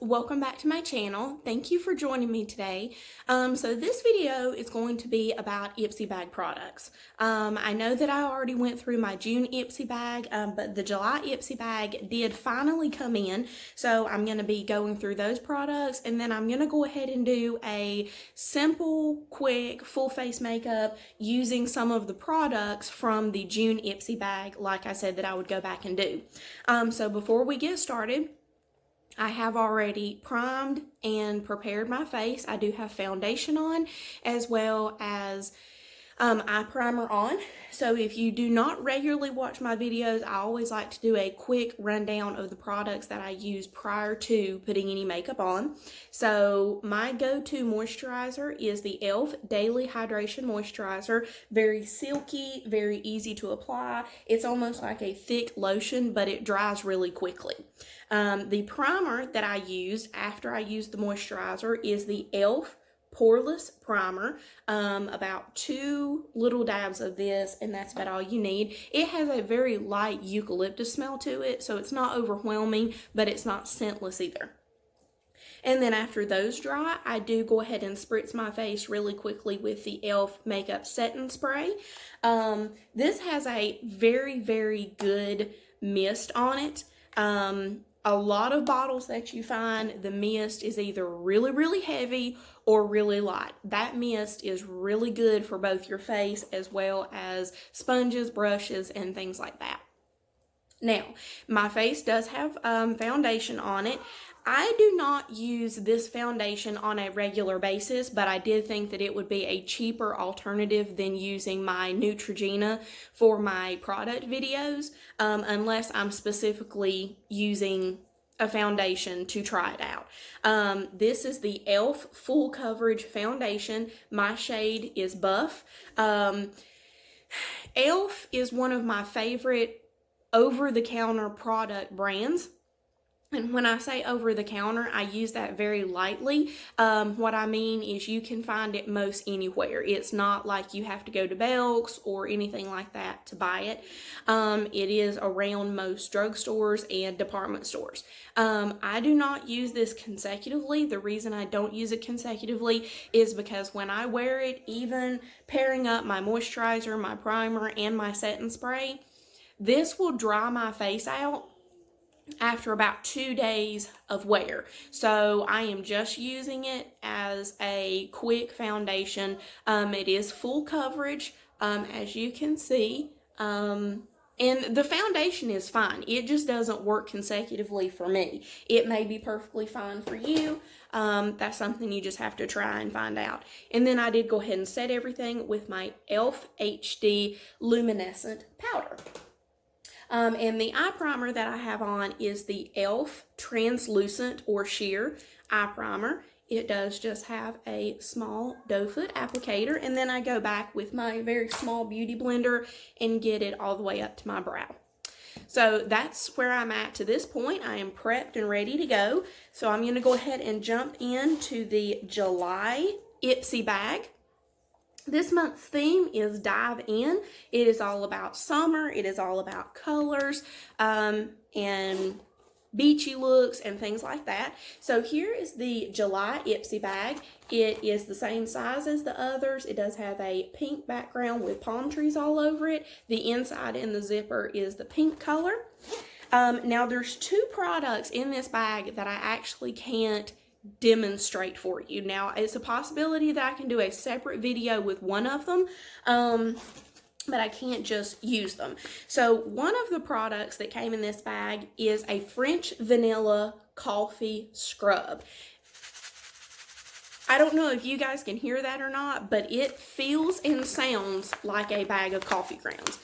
welcome back to my channel. Thank you for joining me today. So this video is going to be about Ipsy bag products. I know that I already went through my June Ipsy bag, but the July Ipsy bag did finally come in. So I'm going to be going through those products, and then I'm going to go ahead and do a simple, quick, full face makeup using some of the products from the June Ipsy bag, like I said that I would go back and do. So before we get started, I have already primed and prepared my face. I do have foundation on as well as eye primer on. So if you do not regularly watch my videos, I always like to do a quick rundown of the products that I use prior to putting any makeup on. So my go-to moisturizer is the e.l.f. Daily Hydration Moisturizer. Very silky, very easy to apply. It's almost like a thick lotion, but it dries really quickly. The primer that I use after I use the moisturizer is the e.l.f. Poreless Primer, about 2 little dabs of this, and that's about all you need. It has a very light eucalyptus smell to it, so it's not overwhelming, but it's not scentless either. And then after those dry, I do go ahead and spritz my face really quickly with the e.l.f. Makeup Setting Spray. This has a very, very good mist on it. A lot of bottles that you find, the mist is either really, really heavy or really light. That mist is really good for both your face as well as sponges, brushes, and things like that. Now, my face does have foundation on it. I do not use this foundation on a regular basis, but I did think that it would be a cheaper alternative than using my Neutrogena for my product videos, unless I'm specifically using a foundation to try it out. This is the e.l.f. Full Coverage Foundation. My shade is Buff. e.l.f. is one of my favorite over-the-counter product brands. And when I say over the counter, I use that very lightly. What I mean is you can find it most anywhere. It's not like you have to go to Belk's or anything like that to buy it. It is around most drugstores and department stores. I do not use this consecutively. The reason I don't use it consecutively is because when I wear it, even pairing up my moisturizer, my primer, and my setting spray, this will dry my face out after about 2 days of wear. So I am just using it as a quick foundation. It is full coverage, as you can see. And the foundation is fine. It just doesn't work consecutively for me. It may be perfectly fine for you. That's something you just have to try and find out. And then I did go ahead and set everything with my e.l.f. HD Luminescent Powder. And the eye primer that I have on is the e.l.f. Translucent or Sheer Eye Primer. It does just have a small doe foot applicator, and then I go back with my very small beauty blender and get it all the way up to my brow. So that's where I'm at to this point. I am prepped and ready to go. So I'm going to go ahead and jump into the July Ipsy bag. This month's theme is Dive In. It is all about summer. It is all about colors and beachy looks and things like that. So here is the July Ipsy bag. It is the same size as the others. It does have a pink background with palm trees all over it. The inside in the zipper is the pink color. Now there's 2 products in this bag that I actually can't demonstrate for you. Now, it's a possibility that I can do a separate video with one of them, but I can't just use them. So one of the products that came in this bag is a French vanilla coffee scrub. I don't know if you guys can hear that or not, but it feels and sounds like a bag of coffee grounds.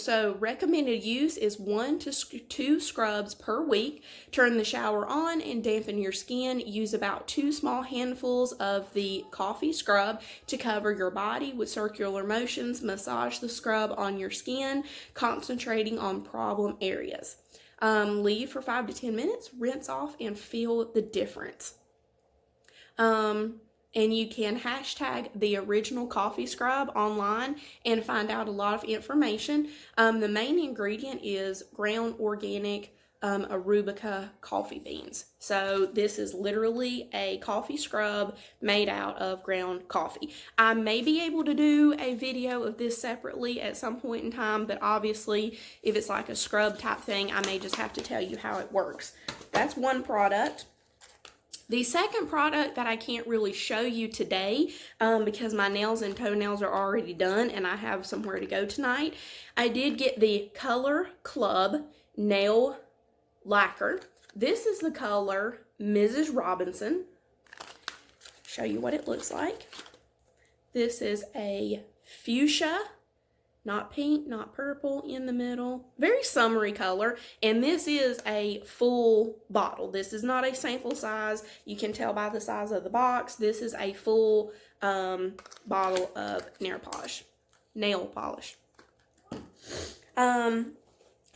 So recommended use is 1 to 2 scrubs per week. Turn the shower on and dampen your skin. Use about 2 small handfuls of the coffee scrub to cover your body with circular motions. Massage the scrub on your skin, concentrating on problem areas. Leave for 5 to 10 minutes, rinse off, and feel the difference. And you can hashtag the original coffee scrub online and find out a lot of information. The main ingredient is ground organic Arabica coffee beans. So this is literally a coffee scrub made out of ground coffee. I may be able to do a video of this separately at some point in time, but obviously if it's like a scrub type thing, I may just have to tell you how it works. That's one product. The second product that I can't really show you today because my nails and toenails are already done and I have somewhere to go tonight. I did get the Color Club Nail Lacquer. This is the color Mrs. Robinson. Show you what it looks like. This is a fuchsia, not pink, not purple, in the middle. Very summery color. And this is a full bottle. This is not a sample size. You can tell by the size of the box. This is a full bottle of nail polish.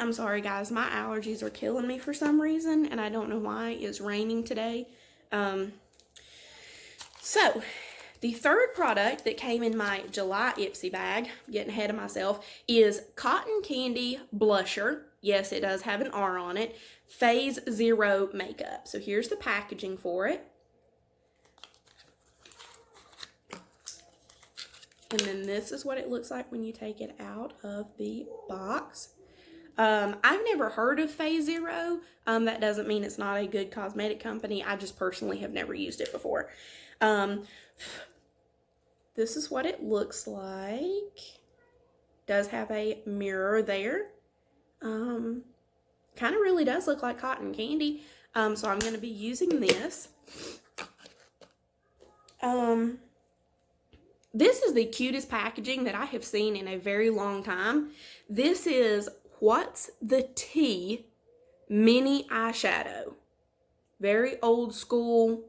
I'm sorry guys, my allergies are killing me for some reason, and I don't know why. It's raining today. So, the third product that came in my July Ipsy bag, getting ahead of myself, is Cotton Candy Blusher. Yes, it does have an R on it. Phase Zero Makeup. So here's the packaging for it. And then this is what it looks like when you take it out of the box. I've never heard of Phase Zero. That doesn't mean it's not a good cosmetic company. I just personally have never used it before. This is what it looks like. Does have a mirror there. Kind of really does look like cotton candy. So I'm going to be using this. This is the cutest packaging that I have seen in a very long time. This is What's the Tea Mini Eyeshadow. Very old school.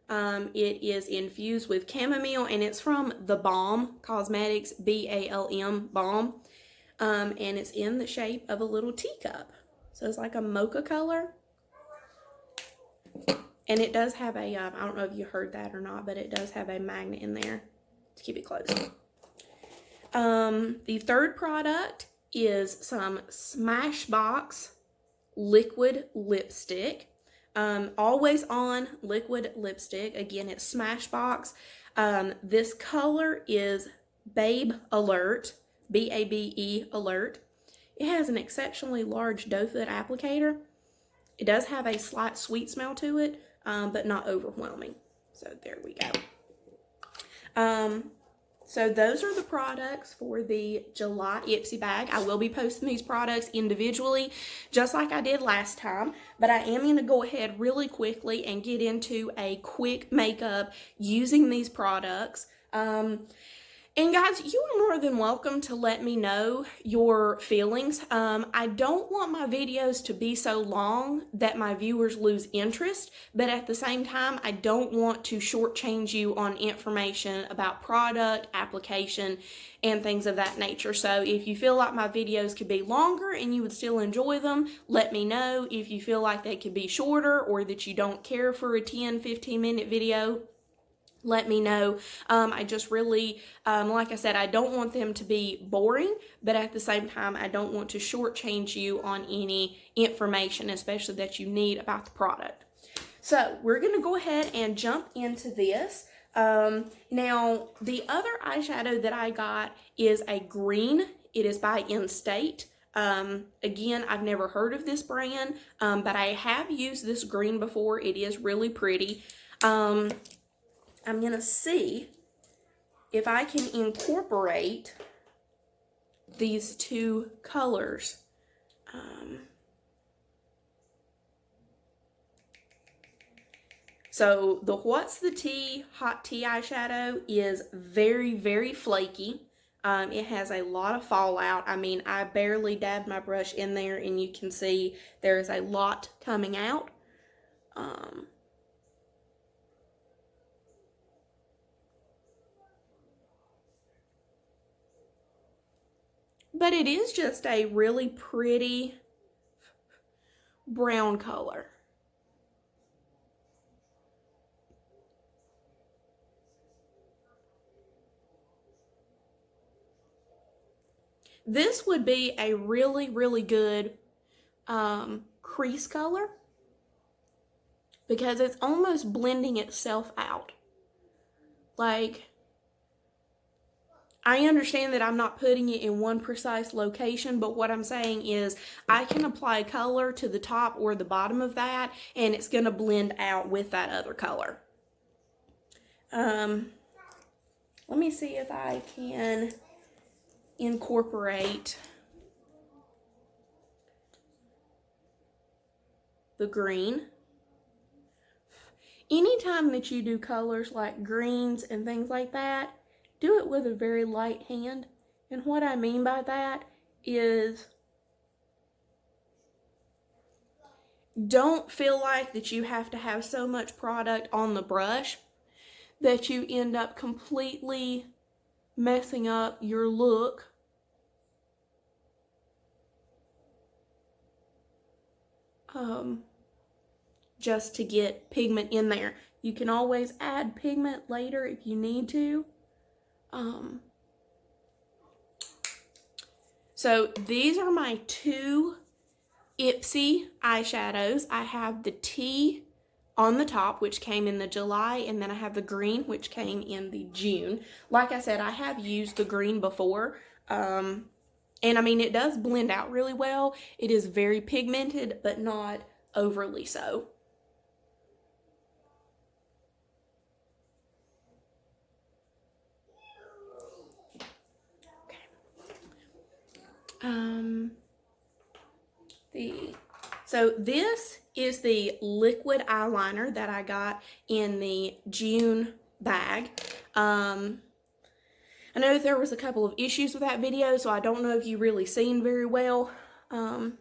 It is infused with chamomile, and it's from The Balm Cosmetics, B-A-L-M, Balm. And it's in the shape of a little teacup. So it's like a mocha color. And it does have a, I don't know if you heard that or not, but it does have a magnet in there to keep it closed. The third product is some Smashbox liquid lipstick. Always on liquid lipstick. Again, it's Smashbox. This color is Babe Alert, B-A-B-E Alert. It has an exceptionally large doe foot applicator. It does have a slight sweet smell to it, but not overwhelming. So there we go. So those are the products for the July Ipsy bag. I will be posting these products individually, just like I did last time. But I am going to go ahead really quickly and get into a quick makeup using these products. And guys, you are more than welcome to let me know your feelings. I don't want my videos to be so long that my viewers lose interest, but at the same time, I don't want to shortchange you on information about product, application, and things of that nature. So if you feel like my videos could be longer and you would still enjoy them, let me know. If you feel like they could be shorter or that you don't care for a 10-15 minute video, let me know. I just really, like I said, I don't want them to be boring, but at the same time, I don't want to shortchange you on any information, especially that you need about the product. So we're going to go ahead and jump into this. Now, the other eyeshadow that I got is a green. It is by In-State. Again, I've never heard of this brand, but I have used this green before. It is really pretty. I'm going to see if I can incorporate these two colors. So the What's the Tea Hot Tea eyeshadow is very, very flaky. It has a lot of fallout. I mean, I barely dabbed my brush in there and you can see there's a lot coming out. But it is just a really pretty brown color. This would be a really, really good crease color because it's almost blending itself out. Like, I understand that I'm not putting it in one precise location, but what I'm saying is I can apply color to the top or the bottom of that, and it's going to blend out with that other color. Let me see if I can incorporate the green. Anytime that you do colors like greens and things like that, do it with a very light hand. And what I mean by that is don't feel like that you have to have so much product on the brush that you end up completely messing up your look. Just to get pigment in there. You can always add pigment later if you need to. So these are my two Ipsy eyeshadows. I have the tea on the top, which came in the July, and then I have the green, which came in the June. Like I said, I have used the green before, and I mean, it does blend out really well. It is very pigmented, but not overly so. So this is the liquid eyeliner that I got in the June bag. I know that there was a couple of issues with that video, so I don't know if you really seen very well. And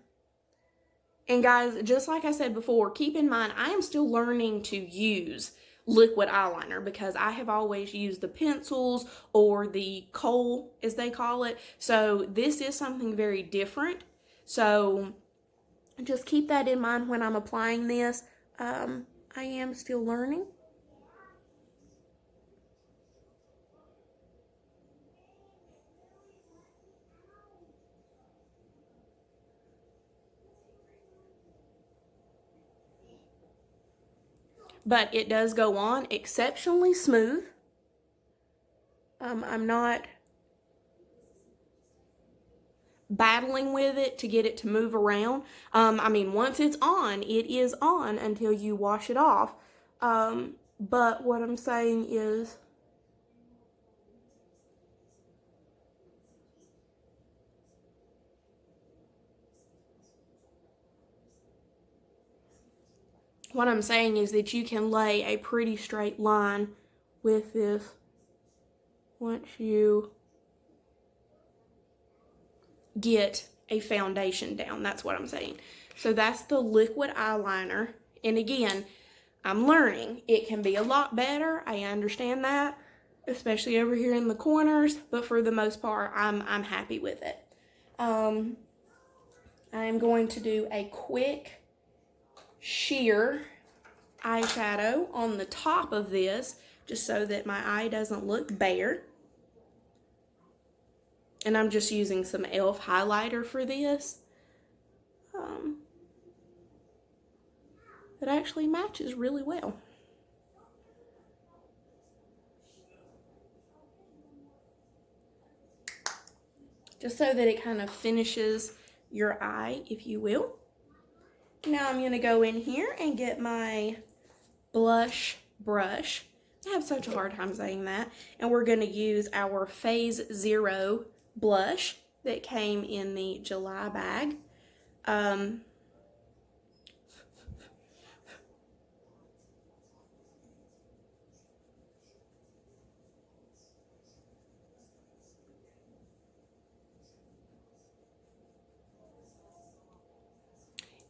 guys, just like I said before, keep in mind, I am still learning to use liquid eyeliner because I have always used the pencils or the kohl, as they call it. So this is something very different. So just keep that in mind when I'm applying this. I am still learning. But it does go on exceptionally smooth. I'm not battling with it to get it to move around. I mean, once it's on, it is on until you wash it off. But what I'm saying is, that you can lay a pretty straight line with this once you get a foundation down. That's what I'm saying. So that's the liquid eyeliner. And again, I'm learning. It can be a lot better. I understand that, especially over here in the corners, but for the most part, I'm happy with it. I am going to do a quick sheer eyeshadow on the top of this, just so that my eye doesn't look bare. And I'm just using some e.l.f. highlighter for this. It actually matches really well. Just so that it kind of finishes your eye, if you will. Now I'm going to go in here and get my blush brush. I have such a hard time saying that. And we're going to use our Phase Zero blush that came in the July bag.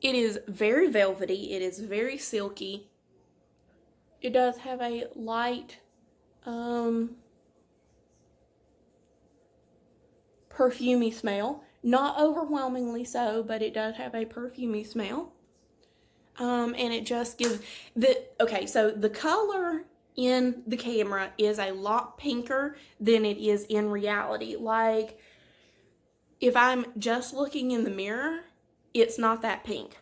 It is very velvety. It is very silky. It does have a light perfumey smell. Not overwhelmingly so, but it does have a perfumey smell. And it just gives okay, so the color in the camera is a lot pinker than it is in reality. Like, if I'm just looking in the mirror, it's not that pink.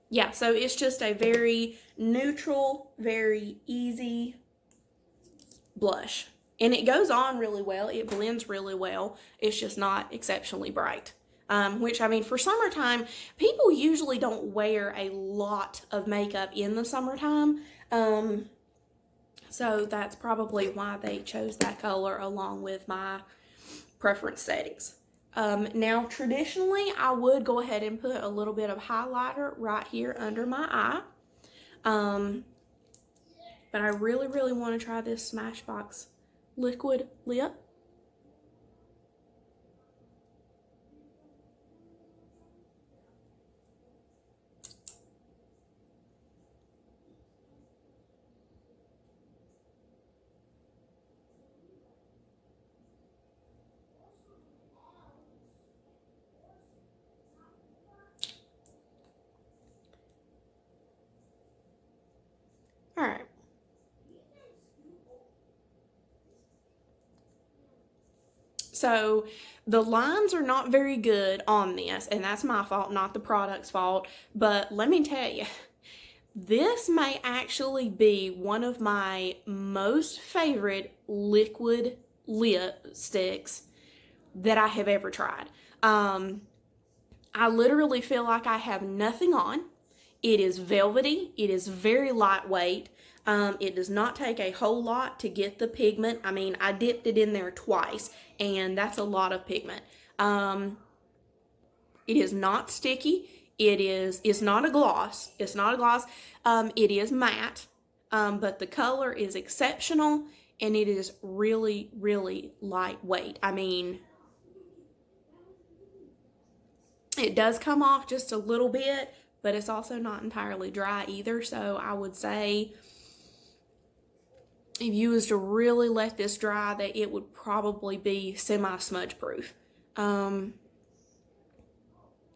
Yeah, so it's just a very neutral, very easy blush. And it goes on really well. It blends really well. It's just not exceptionally bright. Which, I mean, for summertime, people usually don't wear a lot of makeup in the summertime. So that's probably why they chose that color along with my preference settings. Now, traditionally, I would go ahead and put a little bit of highlighter right here under my eye. But I really, really want to try this Smashbox liquid lip. All right. So the lines are not very good on this, and that's my fault, not the product's fault. But let me tell you, this may actually be one of my most favorite liquid lipsticks that I have ever tried. I literally feel like I have nothing on. It is velvety. It is very lightweight. It does not take a whole lot to get the pigment. I mean, I dipped it in there twice, and that's a lot of pigment. It is not sticky. It's not a gloss. It's not a gloss. It is matte, but the color is exceptional, and it is really, really lightweight. I mean, it does come off just a little bit, but it's also not entirely dry either. So I would say if you was to really let this dry, that it would probably be semi-smudge proof. I'm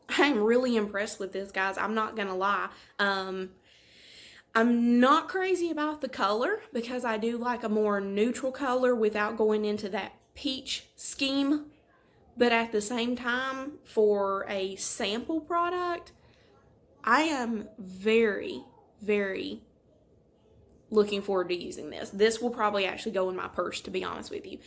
really impressed with this, guys. I'm not gonna lie. I'm not crazy about the color because I do like a more neutral color without going into that peach scheme. But at the same time, for a sample product, I am very, very looking forward to using this. This will probably actually go in my purse, to be honest with you.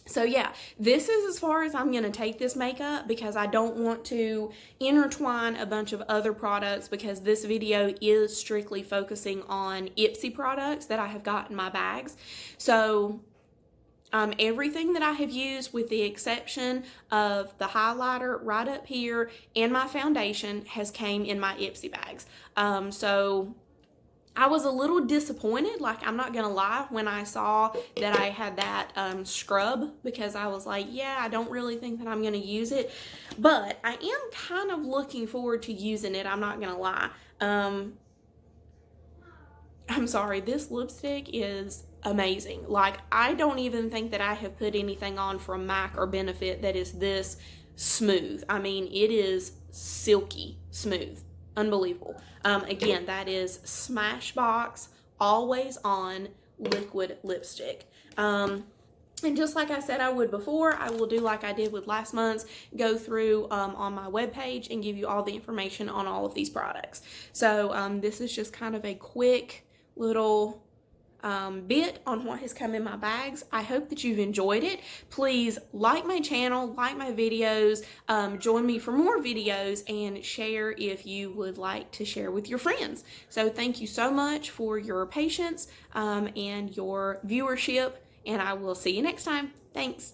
So yeah, this is as far as I'm going to take this makeup because I don't want to intertwine a bunch of other products because this video is strictly focusing on Ipsy products that I have got in my bags. So everything that I have used with the exception of the highlighter right up here and my foundation has came in my Ipsy bags. So I was a little disappointed, like I'm not gonna lie, when I saw that I had that scrub because I was like, yeah, I don't really think that I'm gonna use it, but I am kind of looking forward to using it, I'm not gonna lie. I'm sorry, this lipstick is amazing. Like, I don't even think that I have put anything on from MAC or Benefit that is this smooth. I mean, it is silky smooth. Unbelievable. Again, that is Smashbox Always On Liquid Lipstick. And just like I said I would before, I will do like I did with last month's, go through on my webpage and give you all the information on all of these products. So this is just kind of a quick little bit on what has come in my bags. I hope that you've enjoyed it. Please like my channel, like my videos, join me for more videos, and share if you would like to share with your friends. So thank you so much for your patience and your viewership, and I will see you next time. Thanks.